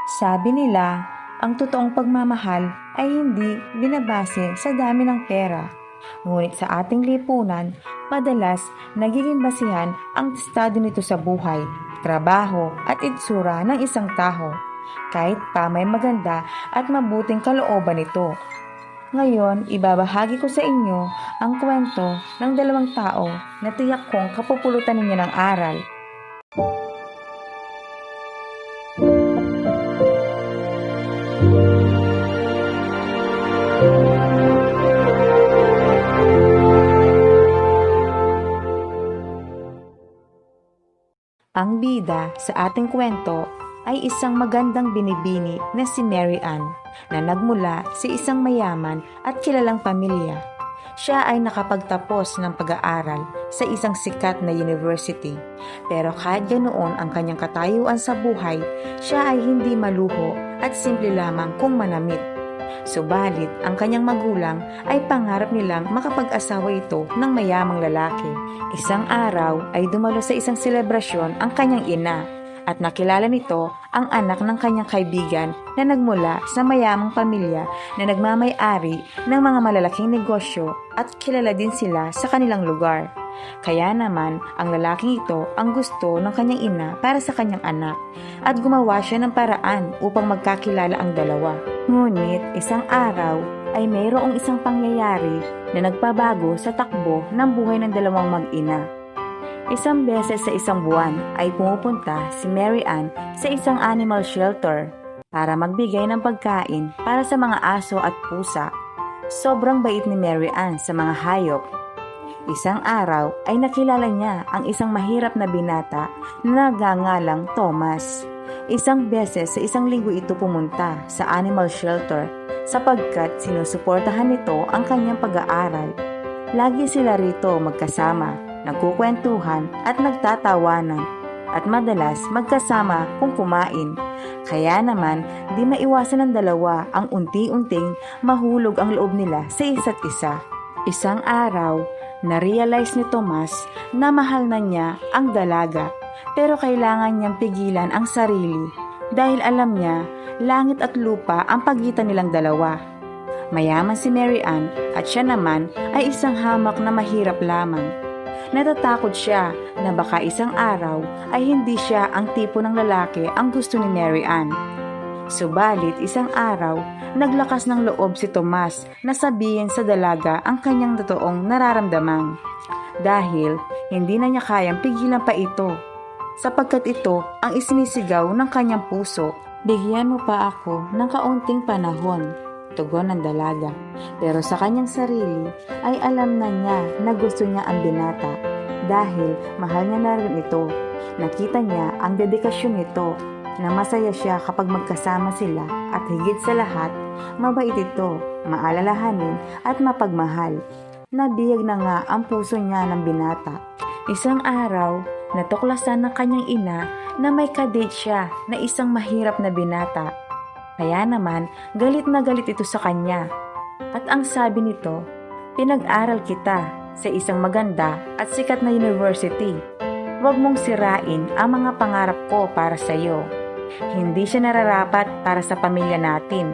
Sabi nila, ang totoong pagmamahal ay hindi binabase sa dami ng pera. Ngunit sa ating lipunan, madalas nagiging basihan ang estado nito sa buhay, trabaho at itsura ng isang tao. Kahit pa may maganda at mabuting kalooban nito. Ngayon, ibabahagi ko sa inyo ang kwento ng dalawang tao na tiyak kong kapupulutan ninyo ng aral. Ang bida sa ating kwento ay isang magandang binibini na si Mary Ann na nagmula sa isang mayaman at kilalang pamilya. Siya ay nakapagtapos ng pag-aaral sa isang sikat na university. Pero kahit ganoon ang kanyang katayuan sa buhay, siya ay hindi maluho at simple lamang kung manamit. Subalit, ang kanyang magulang ay pangarap nilang makapag-asawa ito ng mayamang lalaki. Isang araw ay dumalo sa isang selebrasyon ang kanyang ina at nakilala nito ang anak ng kanyang kaibigan na nagmula sa mayamang pamilya na nagmamay-ari ng mga malalaking negosyo at kilala din sila sa kanilang lugar. Kaya naman, ang lalaking ito ang gusto ng kanyang ina para sa kanyang anak at gumawa siya ng paraan upang magkakilala ang dalawa. Ngunit isang araw ay mayroong isang pangyayari na nagpabago sa takbo ng buhay ng dalawang mag-ina. Isang beses sa isang buwan ay pumupunta si Mary Ann sa isang animal shelter para magbigay ng pagkain para sa mga aso at pusa. Sobrang bait ni Mary Ann sa mga hayop. Isang araw ay nakilala niya ang isang mahirap na binata na nagngangalang Thomas. Isang beses sa isang linggo ito pumunta sa animal shelter sapagkat sinusuportahan nito ang kanyang pag-aaral. Lagi sila rito magkasama, nagkukwentuhan at nagtatawanan at madalas magkasama kung kumain. Kaya naman di maiwasan ng dalawa ang unti-unting mahulog ang loob nila sa isa't isa. Isang araw, na-realize ni Tomas na mahal na niya ang dalaga pero kailangan niyang pigilan ang sarili dahil alam niya langit at lupa ang pagitan nilang dalawa. Mayaman si Mary Ann at siya naman ay isang hamak na mahirap lamang. Natatakot siya na baka isang araw ay hindi siya ang tipo ng lalaki ang gusto ni Mary Ann. Subalit isang araw, naglakas ng loob si Tomas na sabihin sa dalaga ang kanyang totoong nararamdaman. Dahil hindi na niya kayang pigilan pa ito, sapagkat ito ang isinisigaw ng kanyang puso. Bigyan mo pa ako ng kaunting panahon, tugon ng dalaga. Pero sa kanyang sarili ay alam na niya na gusto niya ang binata dahil mahal niya na rin ito. Nakita niya ang dedikasyon nito na masaya siya kapag magkasama sila at higit sa lahat, mabait ito, maalalahanin at mapagmahal. Nabiyag na nga ang puso niya ng binata. Isang araw, natuklasan ng kanyang ina na may kadate siya na isang mahirap na binata. Kaya naman, galit na galit ito sa kanya. At ang sabi nito, pinag-aral kita sa isang maganda at sikat na university. Huwag mong sirain ang mga pangarap ko para sa iyo. Hindi siya nararapat para sa pamilya natin.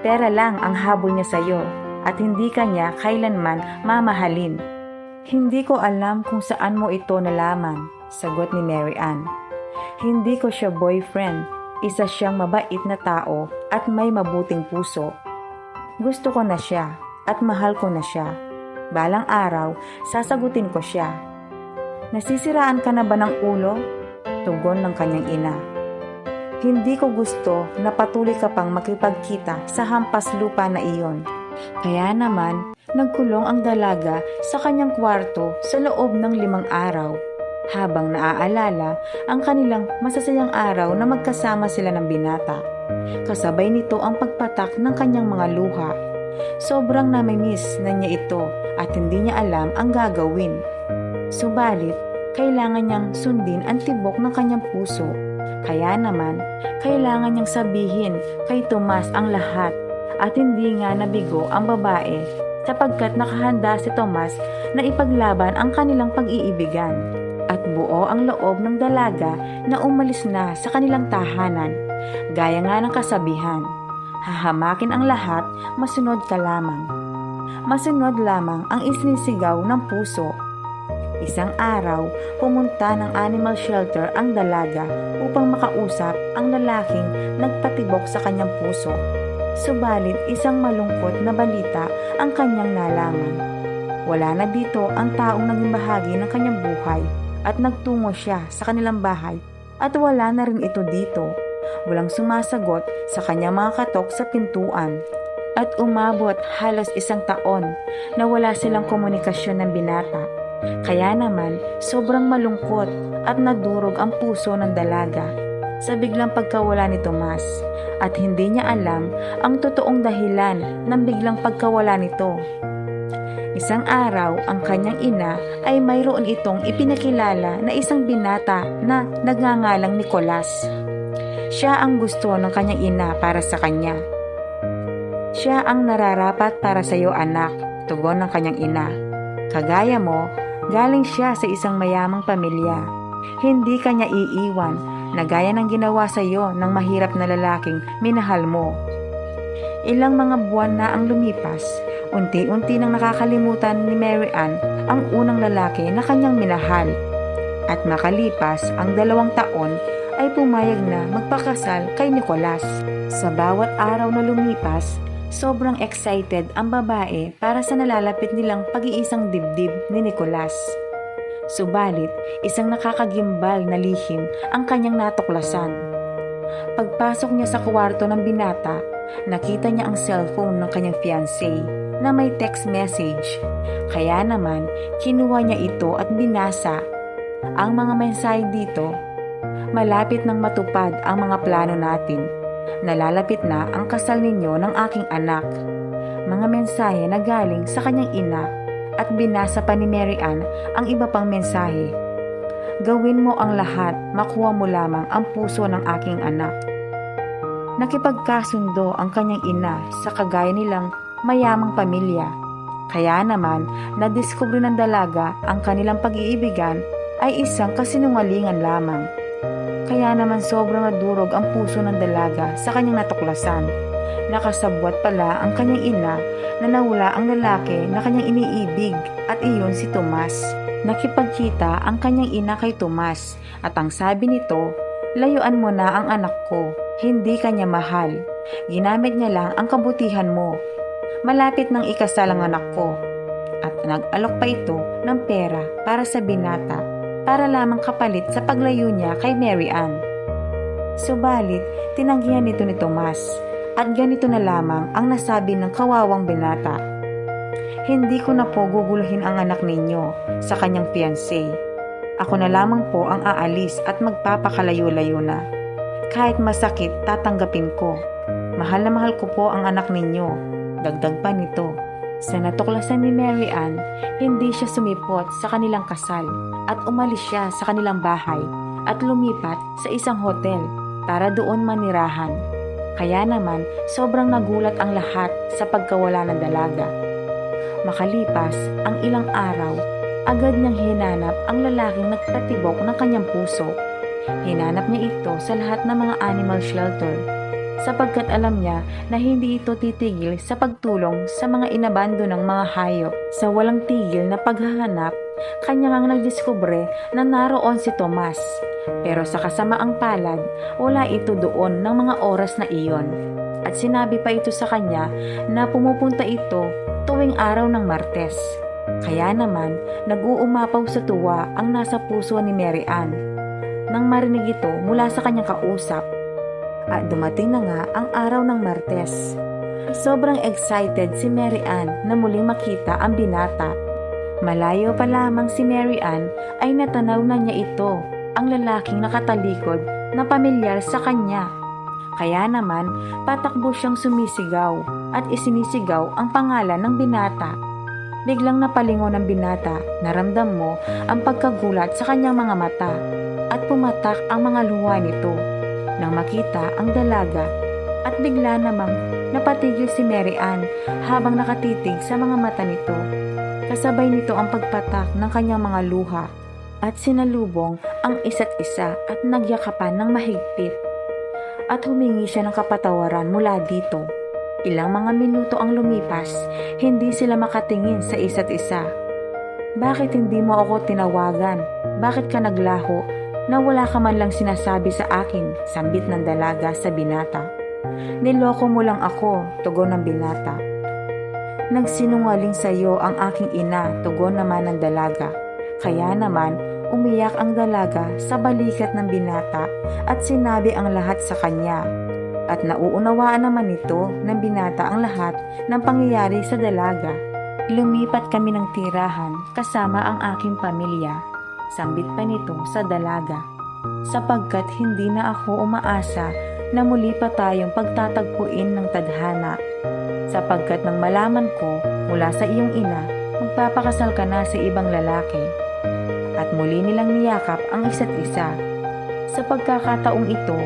Pera lang ang habol niya sa iyo at hindi kanya kailanman mamahalin. Hindi ko alam kung saan mo ito nalaman, sagot ni Mary Ann. Hindi ko siya boyfriend. Isa siyang mabait na tao at may mabuting puso. Gusto ko na siya at mahal ko na siya. Balang araw, sasagutin ko siya. Nasisiraan ka na ba ng ulo? Tugon ng kanyang ina. Hindi ko gusto na patuloy ka pang makipagkita sa hampas lupa na iyon. Kaya naman, nagkulong ang dalaga sa kanyang kwarto sa loob ng 5 araw. Habang naaalala ang kanilang masasayang araw na magkasama sila ng binata. Kasabay nito ang pagpatak ng kanyang mga luha. Sobrang namimiss na niya ito at hindi niya alam ang gagawin. Subalit, kailangan niyang sundin ang tibok ng kanyang puso. Kaya naman, kailangan niyang sabihin kay Tomas ang lahat at hindi nga nabigo ang babae sapagkat nakahanda si Tomas na ipaglaban ang kanilang pag-iibigan. At buo ang loob ng dalaga na umalis na sa kanilang tahanan. Gaya nga ng kasabihan, hahamakin ang lahat, masunod ka lamang. Masunod lamang ang isinisigaw ng puso. Isang araw, pumunta ng animal shelter ang dalaga upang makausap ang lalaking nagpatibok sa kanyang puso. Subalit isang malungkot na balita ang kanyang nalaman. Wala na dito ang taong naging bahagi ng kanyang buhay at nagtungo siya sa kanilang bahay at wala na rin ito dito. Walang sumasagot sa kanyang mga katok sa pintuan. At umabot halos 1 taon na wala silang komunikasyon ng binata. Kaya naman sobrang malungkot at nadurog ang puso ng dalaga sa biglang pagkawala ni Tomas at hindi niya alam ang totoong dahilan ng biglang pagkawala nito. Isang araw, ang kanyang ina ay mayroon itong ipinakilala na isang binata na nagngangalang Nicolas. Siya ang gusto ng kanyang ina para sa kanya. Siya ang nararapat para sa iyo, anak, tugon ng kanyang ina. Kagaya mo, galing siya sa isang mayamang pamilya. Hindi kanya iiwan na gaya ng ginawa sa iyo ng mahirap na lalaking minahal mo. Ilang mga buwan na ang lumipas, unti-unti nang nakakalimutan ni Mary Ann ang unang lalaki na kanyang minahal. At makalipas ang 2 taon ay pumayag na magpakasal kay Nicolas. Sa bawat araw na lumipas, sobrang excited ang babae para sa nalalapit nilang pag-iisang dibdib ni Nicolas. Subalit, isang nakakagimbal na lihim ang kanyang natuklasan. Pagpasok niya sa kwarto ng binata, nakita niya ang cellphone ng kanyang fiancé na may text message. Kaya naman, kinuha niya ito at binasa. Ang mga mensahe dito, malapit nang matupad ang mga plano natin. Nalalapit na ang kasal ninyo ng aking anak. Mga mensahe na galing sa kanyang ina at binasa pa ni Mary Ann ang iba pang mensahe. Gawin mo ang lahat, makuha mo lamang ang puso ng aking anak. Nakipagkasundo ang kanyang ina sa kagaya nilang mayamang pamilya. Kaya naman, nadiskubre ng dalaga ang kanilang pag-iibigan ay isang kasinungalingan lamang. Kaya naman sobrang nadurog ang puso ng dalaga sa kanyang natuklasan. Nakasabwat pala ang kanyang ina na nawala ang lalaki na kanyang iniibig at iyon si Tomas. Nakipagkita ang kanyang ina kay Tomas at ang sabi nito, layuan mo na ang anak ko, hindi kanya mahal. Ginamit niya lang ang kabutihan mo. Malapit nang ikasal ang anak ko. At nag-alok pa ito ng pera para sa binata para lamang kapalit sa paglayo niya kay Mary Ann. Subalit, tinanggihan nito ni Tomas at ganito na lamang ang nasabi ng kawawang binata. Hindi ko na po guguluhin ang anak ninyo sa kanyang fiancé. Ako na lamang po ang aalis at magpapakalayo-layo na. Kahit masakit, tatanggapin ko. Mahal na mahal ko po ang anak ninyo. Dagdag pa nito. Sa natuklasan ni Mary Ann, hindi siya sumipot sa kanilang kasal at umalis siya sa kanilang bahay at lumipat sa isang hotel para doon manirahan. Kaya naman, sobrang nagulat ang lahat sa pagkawala ng dalaga. Makalipas ang ilang araw, agad niyang hinanap ang lalaking nagpatibok ng kanyang puso. Hinanap niya ito sa lahat ng mga animal shelter sapagkat alam niya na hindi ito titigil sa pagtulong sa mga inabando ng mga hayop. Sa walang tigil na paghahanap, kanya ngang nagdiskubre na naroon si Tomas. Pero sa kasamaang palad, wala ito doon ng mga oras na iyon. At sinabi pa ito sa kanya na pumupunta ito tuwing araw ng Martes. Kaya naman, nag-uumapaw sa tuwa ang nasa puso ni Mary Ann nang marinig ito mula sa kanyang kausap. At dumating na nga ang araw ng Martes. Sobrang excited si Mary Ann na muling makita ang binata. Malayo pa lamang si Mary Ann ay natanaw na niya ito, ang lalaking nakatalikod na pamilyar sa kanya. Kaya naman, patakbo siyang sumisigaw at isinisigaw ang pangalan ng binata. Biglang napalingon ng binata, naramdam mo ang pagkagulat sa kanyang mga mata at pumatak ang mga luha nito nang makita ang dalaga at bigla namang napatigil si Mary Ann habang nakatitig sa mga mata nito. Kasabay nito ang pagpatak ng kanyang mga luha at sinalubong ang isa't isa at nagyakapan ng mahigpit. at humingi siya ng kapatawaran mula dito. Ilang mga minuto ang lumipas, hindi sila makatingin sa isa't isa. Bakit hindi mo ako tinawagan? Bakit ka naglaho na wala ka man lang sinasabi sa akin? Sambit ng dalaga sa binata. Niloko mo lang ako, tugon ng binata. Nagsinungaling sa iyo ang aking ina, tugon naman ng dalaga. Kaya naman, umiyak ang dalaga sa balikat ng binata at sinabi ang lahat sa kanya. At nauunawaan naman nito ng binata ang lahat ng pangyayari sa dalaga. Lumipat kami ng tirahan kasama ang aking pamilya. Sambit pa nito sa dalaga. Sapagkat hindi na ako umaasa na muli pa tayong pagtatagpuin ng tadhana. Sapagkat nang malaman ko mula sa iyong ina, magpapakasal ka na sa ibang lalaki. At muli nilang niyakap ang isa't isa. Sa pagkakataong ito,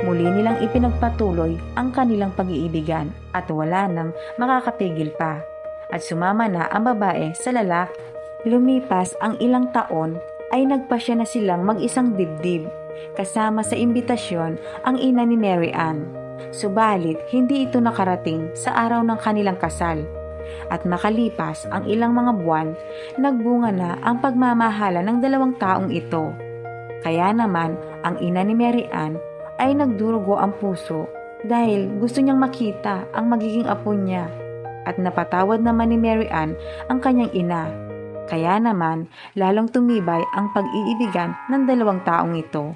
muli nilang ipinagpatuloy ang kanilang pag-iibigan at wala nang makakapigil pa. At sumama na ang babae sa lalaki. Lumipas ang ilang taon ay nagpasya na silang mag-isang dibdib. Kasama sa imbitasyon ang ina ni Mary Ann. Subalit hindi ito nakarating sa araw ng kanilang kasal. At makalipas ang ilang mga buwan, nagbunga na ang pagmamahala ng dalawang taong ito. Kaya naman ang ina ni Mary Ann ay nagdurugo ang puso dahil gusto niyang makita ang magiging apo niya. At napatawad naman ni Mary Ann ang kanyang ina. Kaya naman lalong tumibay ang pag-iibigan ng dalawang taong ito.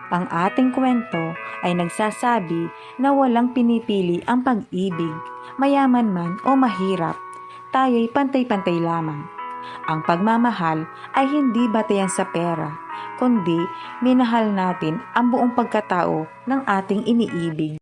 Ang ating kwento ay nagsasabi na walang pinipili ang pag-ibig, mayaman man o mahirap. Tayo'y pantay-pantay lamang. Ang pagmamahal ay hindi batayan sa pera, kundi minahal natin ang buong pagkatao ng ating iniibig.